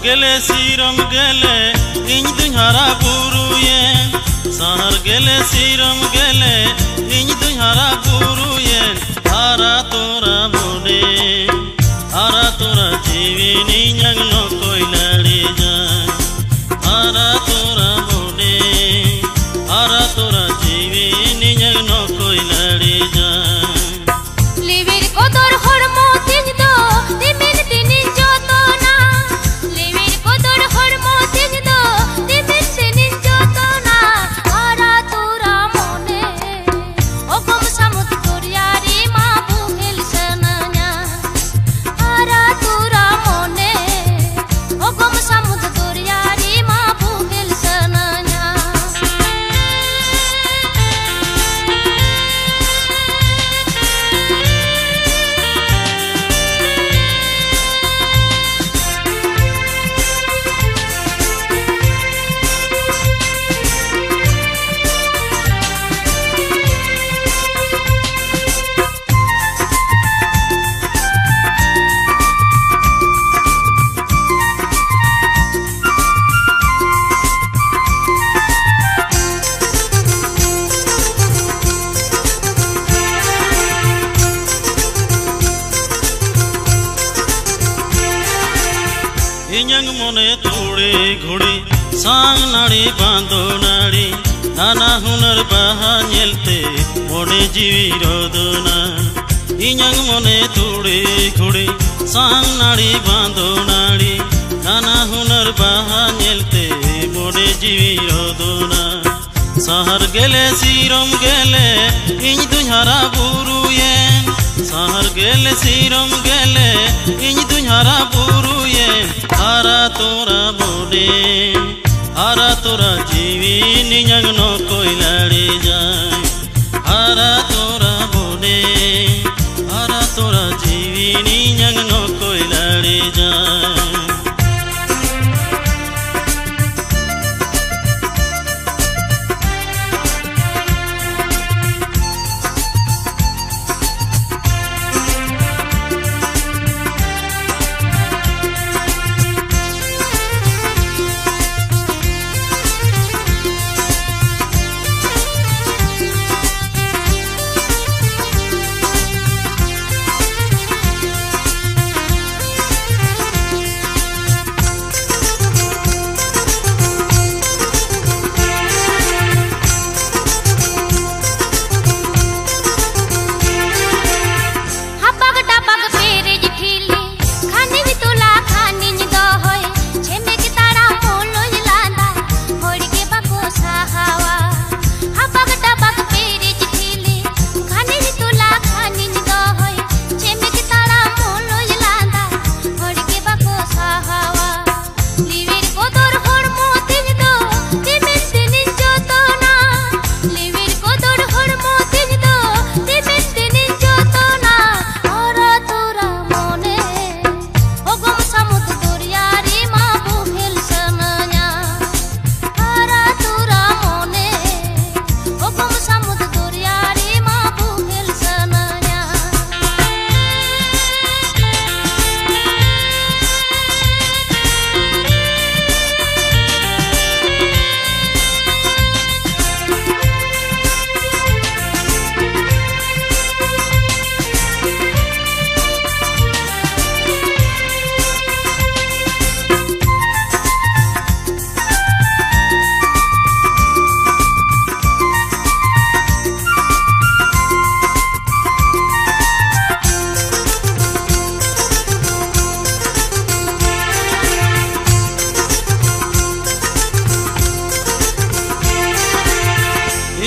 गेले सीरम गेले इन दुहारा बुरुयेन सहर गेले सीरम गेले इन दुहारा बुरुयेन आरा तोरा बोडे आरा तोरा जीवी नियंग नो कोई लड़ी जाए आरा तोरा बोडे आरा तोरा जीवी नियंग नो कोई लड़ी जाए इन्यंग मोने तोड़े घोड़े सांग नाड़ी बांधो नाड़ी नाना हुनर बाहा नेलते मोने जीवी रोदना इन्यंग मोने तोड़े घोड़े सांग नाड़ी बांधो नाड़ी नाना हुनर बाहा नेलते मोने जीवी रोदना सहर गेले सीरम गेले इन दुहारा बुरुयेन सहर गेले सीरम गेले इन दुहारा बुरुयेन आरा तोरा बोडे आरा तोरा जीवी नियंग नो कोई लड़ी जाए आरा तोरा बोडे आरा तोरा जीवी नियंग नो कोई लड़ी जाए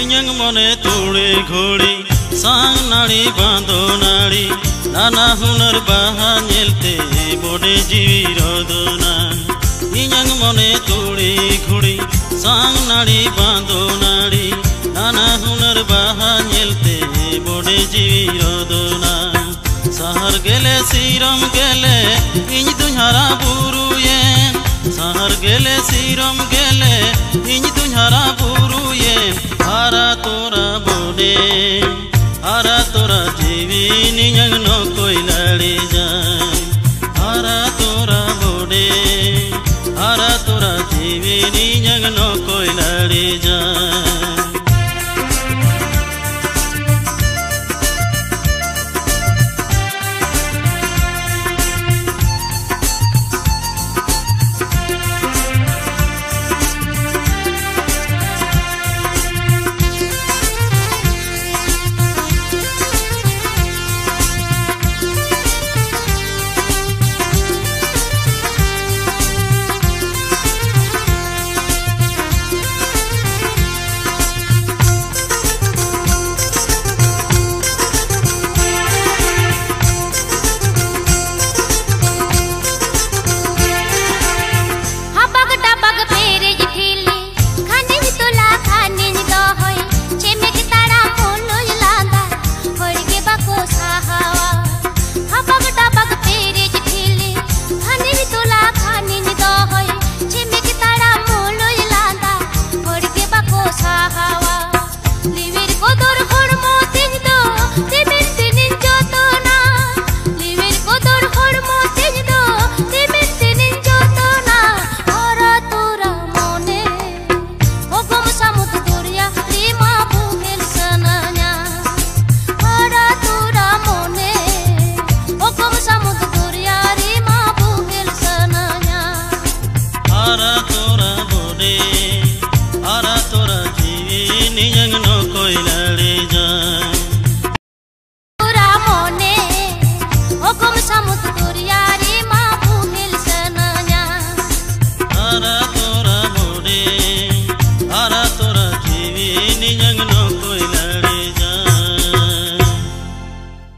इन्यंग मोने तोड़े घोड़ी सांग नाड़ी बांधो नाड़ी नाना हुनर बाहा नेलते बोडे जीवी रोदना इन्यंग मोने तोड़े घोड़ी सांग नाड़ी बांधो नाड़ी नाना हुनर बाहा नेलते बोडे जीवी रोदना सहर गेले सीरम गेले इन दुहारा बुरुयेन सहर गेले सीरम गेले इन दुहारा